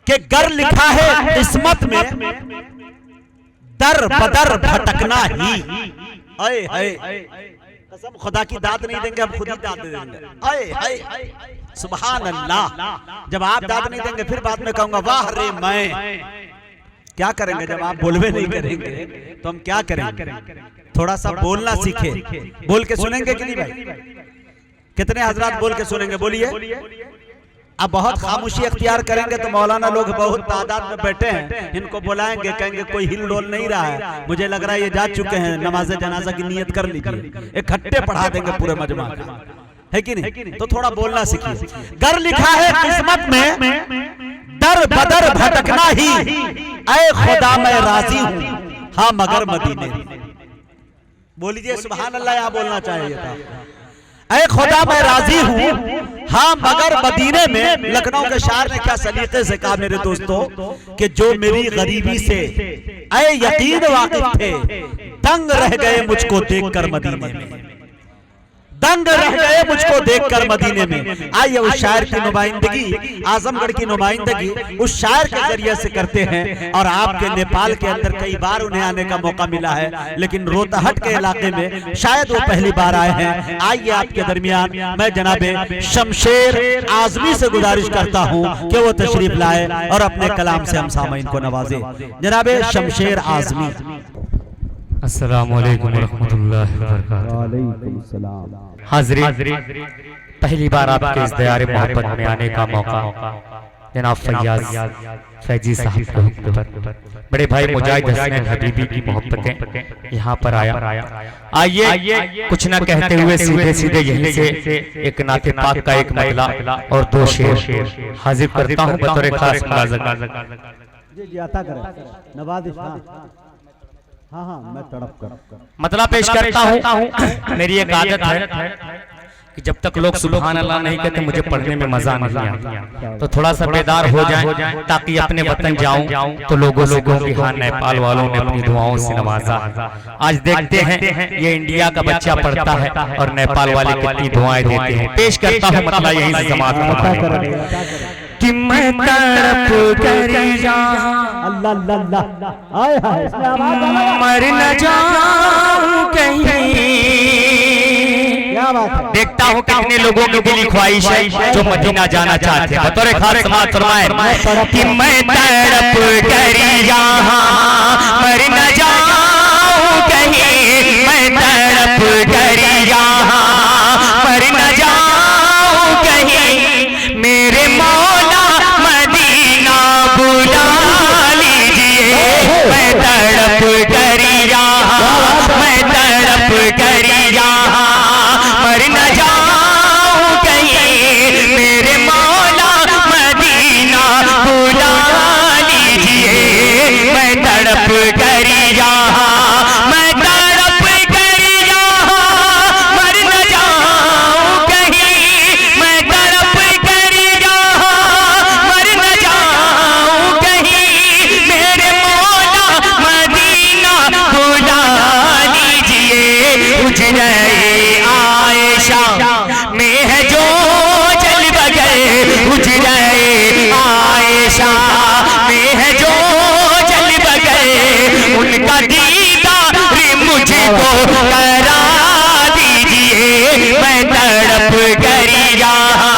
कि गर लिखा है किस्मत में दर बदर भटकना ही। आए हाय कसम खुदा की दाद नहीं देंगे, हम खुद ही दाद दे देंगे। आए हाय सुभान अल्लाह। जब आप दाद नहीं देंगे फिर बाद में कहूंगा वाह रे मैं। क्या करेंगे जब आप बोलवे नहीं करेंगे तो हम क्या करेंगे? थोड़ा सा बोलना सीखे। बोल के सुनेंगे कि नहीं भाई? कितने हजरात बोल के सुनेंगे? बोलिए। अब बहुत खामोशी अख्तियार करेंगे तो मौलाना लोग बहुत तादाद में बैठे हैं, इनको बुलाएंगे, कहेंगे कोई हिल डोल नहीं रहा है, मुझे लग रहा है ये जा चुके हैं, नमाज जनाजा की नियत कर लीजिए। इकट्ठे पढ़ा देंगे पूरे मजमा का, है कि नहीं? तो थोड़ा बोलना सीखिए। गर लिखा है किस्मत में दर बदर भटकना ही, ऐ खुदा मैं राजी हूं हाँ मगर मदीने। बोलिए सुभान अल्लाह। यहाँ बोलना चाहिए था ऐ खुदा मैं राजी हूं हाँ मगर मदीने में। लखनऊ के शायर ने क्या सलीके से कहा मेरे दोस्तों कि जो मेरी गरीबी से ऐ यकीन वाकिफ थे, दंग रह गए मुझको देखकर मदीने में, दंग रह गए मुझको देखकर मदीने में। आइए उस शायर की नुमाइंदगी, आजमगढ़ की नुमाइंदगी उस शायर के जरिए से करते हैं। और आपके नेपाल के अंदर कई बार उन्हें आने का मौका मिला है, लेकिन रोहतहट के इलाके में शायद वो पहली बार आए हैं। आइए आपके दरमियान मैं जनाबे शमशेर आजमी से गुजारिश करता हूं कि वो तशरीफ लाए और अपने कलाम से हम सामईन को नवाजे। जनाबे शमशेर आजमी। अस्सलामु अलैकुम रहमतुल्लाहि व बरकातहू। वालेकुम सलाम। हाज़रीन, पहली बार आपके इस दयारे मोहब्बत में आने का मौका जनाब फैयाज फैजी साहब के हुक्म पर बड़े भाई मुजाहिद हसनैन हबीबी की मोहब्बतें यहाँ पर आया। आइए कुछ न कहते हुए सीधे सीधे यहीं से एक नाते पाक का एक मतला और दो शेर हाजिर करता हूँ बतौर खास मुलाज़म। जी अता करें नवाज़िश। हाँ मैं तड़प कर मतलब पेश करता हूँ। मेरी एक आदत है कि जब तक लोग सुभान अल्लाह नहीं कहते मुझे पढ़ने में मजा नहीं आता, तो थोड़ा सा बेदार हो जाए ताकि अपने वतन जाऊं तो लोगों की हाँ नेपाल वालों ने अपनी दुआओं से नवाजा। आज देखते हैं ये इंडिया का बच्चा पढ़ता है और नेपाल वाले कितनी दुआएं देते हैं। पेश करता हूँ मतलब यही से समाज कि मैं तड़प कर अल्लाह अल्लाह आए हाय मर न जाऊं कहीं। क्या बात है। देखता हूँ कितने लोगों की दिली ख्वाहिश है जो मदीना जाना चाहते हैं। बतौर खास समाज फरमाए कि मैं तड़प कर यहाँ मर न जाऊं कहीं, मैं तड़प कर यहाँ मर न जाऊं कहीं, मेरे मौला मदीना बुला लीजिए। मैं तड़प कर यहाँ, मैं तड़प कर यहाँ मर न जाऊं कहीं, मेरे मौला मदीना बुला लीजिए। मैं तड़प कर यहाँ, मैं तड़प कर यहाँ मर न जाऊं कहीं, मैं तड़प कर यहाँ मर न जाऊं कहीं, मेरे मौला मदीना बुला लीजिए। उजरे आयशा में है जो जल बगल, उजरे आयशा में है जो जल बगल, उनका दीदार मुझको करा दीजिए। मैं तड़प कर यहाँ।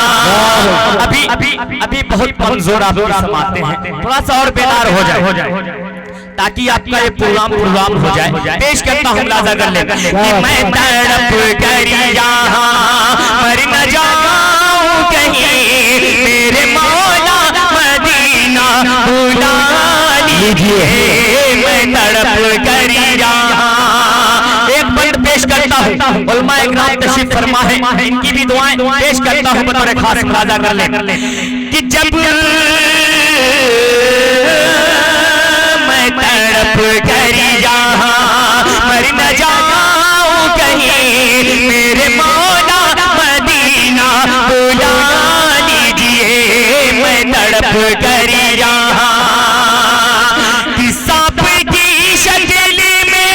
अभी बहुत कमजोर आप समाते हैं, थोड़ा सा और बेदार हो जाए ताकि आपका ये प्रोग्राम हो जाए। पेश करता हूँ लाजा कर ले कि मैं तड़प कर यहाँ मर न जाऊं कहीं, मेरे मौला मदीना बुला लीजिए। मैं तड़प कर यहाँ। एक बंद पेश करता हूँ, उलमाए इकराम तशरीफ फरमा है, इनकी भी दुआएं पेश करता हूँ बतौर खास लाजा कर ले कि जब तड़प कर यहाँ मर न जाऊं कहीं, मेरे मौला मदीना बुला लीजिए। मैं तड़प कर यहाँ कि सांप की शक्ल में,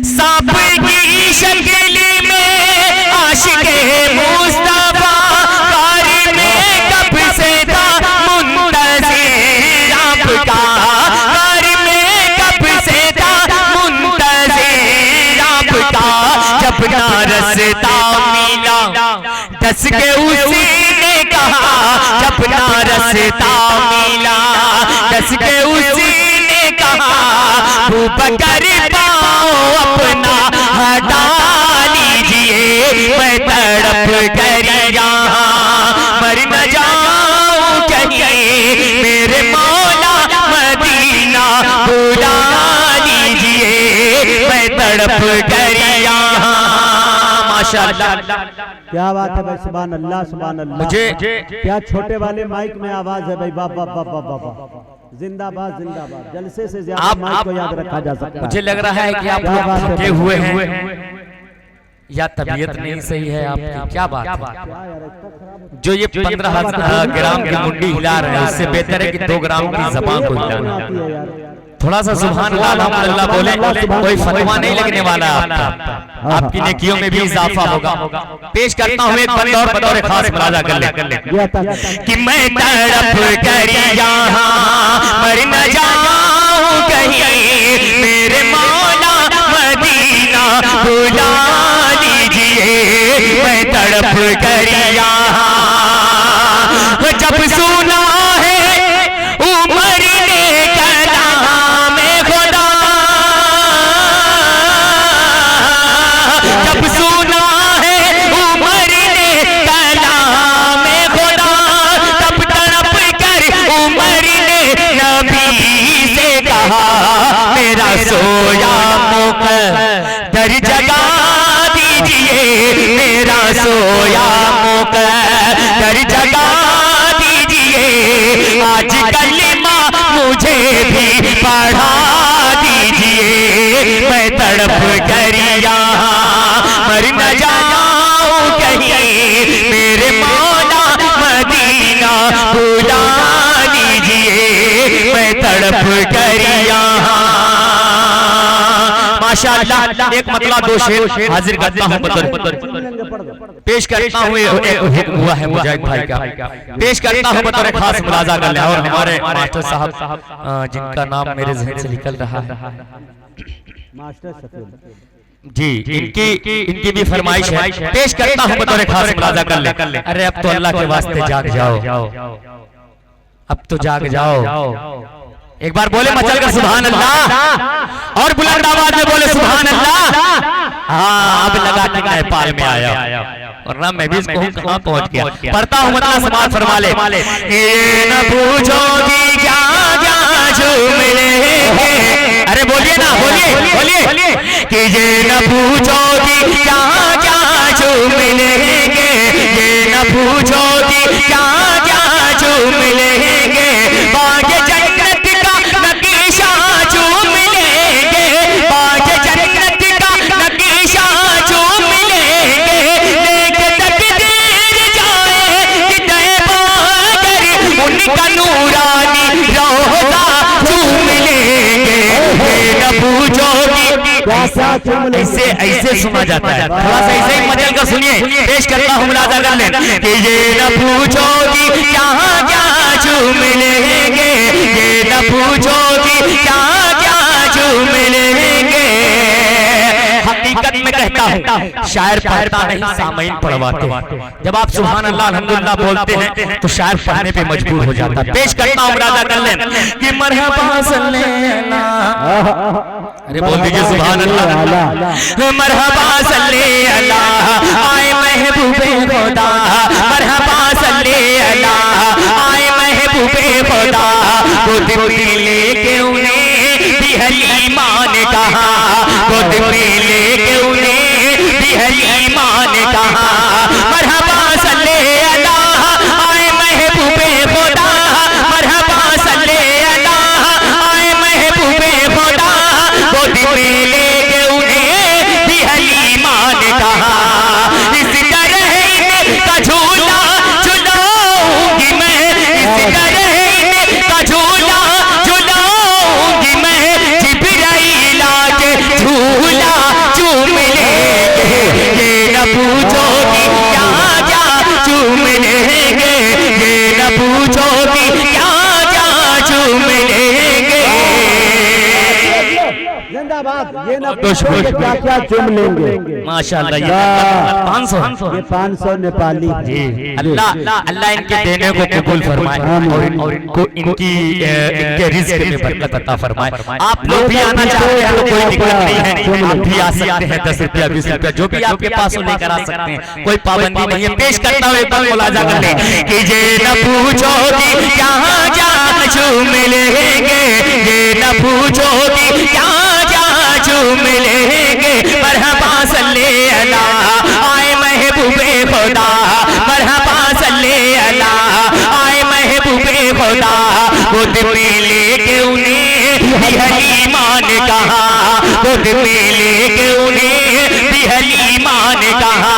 सांप की शक्ल में आशिक़े मुस्तफा के उसी ने कहा जब ना रास्ता मिला, दस के उसी ने कहा बकर पाओ अपना हटा लीजिए, मैं तड़प कर यहाँ मर न जाऊं कहीं, मेरे मौला मदीना बुला लीजिए, मैं तड़प कर यहाँ। माशाअल्लाह, क्या बात है भाई, सुभान अल्लाह सुभान अल्लाह। मुझे क्या छोटे वाले माइक में आवाज है भाई, बाबा बाबा बाबा, जिंदाबाद जिंदाबाद। जलसे से ज्यादा माइक को याद रखा जा सकता है। मुझे लग रहा है कि आप थके हुए हैं या तबीयत नहीं सही है आपकी, क्या बात है? जो ये 15 ग्राम की मुंडी हिला रहे हैं उससे बेहतर है कि 2 ग्राम की ज़बान को हिलाना। थोड़ा सा सुभान अल्लाह अल्हम्दुलिल्लाह बोले, कोई फतवा नहीं लगने वाला आपका, आपकी नेकियों में भी इजाफा होगा। पेश करता हूँ एक बंद और बतौर खास मुलाजा कर ले कि मैं तड़प कर यहाँ मर न जाऊं कहीं, मेरे मौला मदीना बुला लीजिए, मैं तड़प कर यहाँ। जब सुना है उमर ने कलाम खुदा, जब सुना है उमर ने कलाम खुदा, तब तड़प कर उमर ने नबी से कहा मेरा सोया मुक़द्दर जगा दीजिए, मेरा सोया मुक़द्दर जगा दीजिए, आज कलिमा मुझे भी पढ़ा दीजिए, मैं तड़प कर यहाँ मर न जाऊं कहीं, मेरे मौला मदीना बुला लीजिए, मैं तड़प कर यहाँ। माशाअल्लाह, एक मतलब 2 शेर हाजिर करता हूँ, पेश करता हूँ। हुक्म हुआ है मुजाहिद भाई का, पेश करता हूँ बतौर खास मुलाजा कर ले। और हमारे मास्टर साहब जिनका नाम मेरे ज़हन से निकल रहा है, मास्टर सफील जी, इनकी भी फरमाइश है, पेश करता हूँ बतौर खास मुलाजा कर ले। अरे अब तो अल्लाह के वास्ते जाग जाओ, अब तो जाग जाओ। एक बार बोले मचल कर सुभान अल्लाह, और बुलंद आवाज में बोले सुभान अल्लाह। हाँ, अब लगा कि नेपाल में आया, और ना मैं भी इसको कहाँ पहुंच गया। पढ़ता हूँ मतलब समाज फरमा ले, ये न पूछोगी क्या क्या जो मिलेंगे, अरे बोलिए ना, बोलिए कि ये न पूछोगी क्या क्या जो मिलेंगे, ये न पूछोगी क्या क्या जो मिलेंगे, बागे जन्नत का नकीशा जो मिलेंगे, बागे जन्नत का नकीशा जो मिलेंगे, लेके तकदीर जाए कि तैबा कर उनका नूरानी रोज़ा जो मिलेंगे, ये न पूछोगी। ऐसे सुना जाता है, थोड़ा सा ऐसे ही मजल का सुनिए, पेश करता हूँ मुलाजा कर ले कि ये न पूछोगी क्या क्या जो मिलेंगे, ये न पूछोगी क्या क्या जो मिलेंगे। हकीकत में कहता हूँ शायर पढ़ता नहीं, सामईन पढ़वाते। जब आप सुभान अल्लाह अल्हम्दुलिल्लाह बोलते हैं तो शायर पढ़ने पे मजबूर हो जाता है। पेश करता हूँ मुलाजा कर ले कि मरहबा सल्लल्लाह, अरे बोल दीजिए सुभान अल्लाह, मरहबा सल्लल्लाह आए महबूबे खुदा, मरहबा सल्लल्लाह आए महबूबे खुदा, गोद में लेके उन्हें भी हलीमा ने कहा, गोद में लेके उन्हें भी हलीमा ने कहा, मरहबा सल्लल्लाह आए महबूबे खुदा, मरहबा सल्लल्लाह आए महबूबे खुदा, गोद में लेके उन्हें भी हलीमा ने कहा, इस तरह का झूला झुलाऊंगी मैं, इस तरह का झूला झुलाऊंगी मैं, जिब्राइल आके झूला झूम लेंगे, ये न पूछोगी क्या क्या झूम लेंगे, ये न पूछोगी क्या क्या झूम लेंगे। ये ना पूछो कि क्या क्या चुम लेंगे। माशाल्लाह, ये 500 ये 500 नेपाली। अल्लाह अल्लाह इनके देने को कबूल फरमाए और इनको इनके रिज़्क़ में बरकत अता फरमाए। आप लोग भी आना चाहते हैं तो कोई दिक्कत नहीं है, आप भी आ सकते हैं। 10 रुपया 20 रुपया जो भी आपके पास हो लेकर आ सकते हैं, कोई पाबंदी नहीं है। पेश करता हूँ एक बार मुलाजा कर ले कि ये न पूछोगी यहाँ जहाँ चूम लेंगे, ये न पूछोगी यहाँ जहाँ चूम लेंगे। मरहबा सल्ले अला आए महबूबे खुदा, मरहबा सल्ले अला आए महबूबे खुदा। खुद में लेके उन्हें भी हलीमा ने कहा, खुद में लेके उन्हें भी हलीमा ने कहा।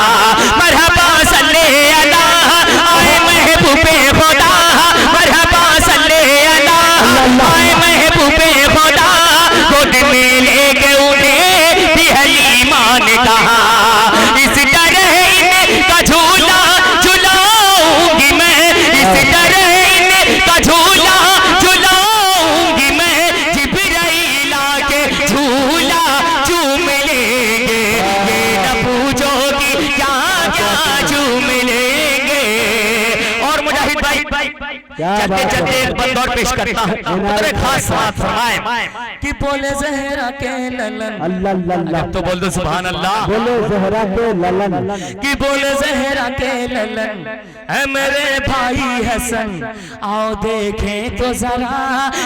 मरहबा सल्ले अला आए महबूबे खुदा, मरहबा सल्ले अला आए महबूबे खुदा। खुद में लेके उन्हें भी हलीमा ने कहा। इस तरह इनका झूला झुलाऊंगी मैं, इस तरह इनका झूला झुलाऊंगी मैं। जिब्राइल आके झूला झूम लेंगे, ये न पूछोगी क्या क्या झूम लेंगे। और मुजाहिद भाई चलते चलते एक बंद और पेश करता हूँ, बड़े खास बात फरमाए कि बोले ज़हरा के ललन, अल्लाह तो बोल दो सुभान अल्लाह। बोले ज़हरा के ललन, कि बोले ज़हरा के ललन है मेरे भाई हसन। आओ देखें तो जरा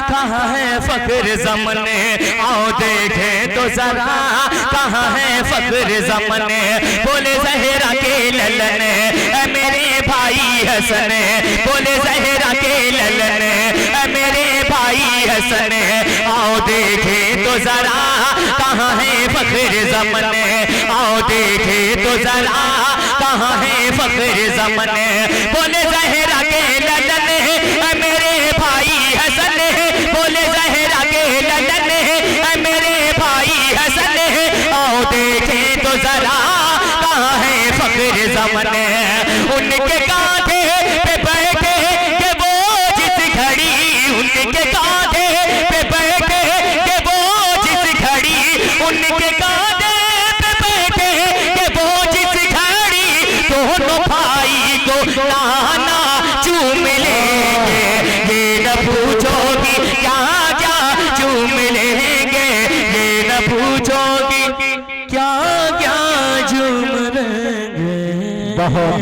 कहाँ है फख्र ज़माने, आओ देखें तो जरा कहाँ है फख्र ज़माने। बोले ज़हरा के ललन है मेरे भाई हसन, बोले ज़हरा के ललन है मेरे भाई हसन। आओ देखें तो जरा कहाँ है फख्र ज़माने, आओ देखें तो जरा कहाँ है फख्र ज़माने। बोले ज़हरा के ललन है मेरे भाई हसन, बोले ज़हरा के ललन है मेरे भाई हसन। आओ देखें तो जरा कहाँ है फख्र ज़माने। उनके कांधे पे बैठे के वो जिस घड़ी, उनके कांधे पे बैठे के वो जिस घड़ी, उनके कांधे पे बैठे के वो जिस घड़ी। दोनों भाई को नाना चूम लेंगे, ये न पूछोगी क्या क्या चूम लेंगे, ये न पूछोगी क्या क्या चूम लेंगे। बहुत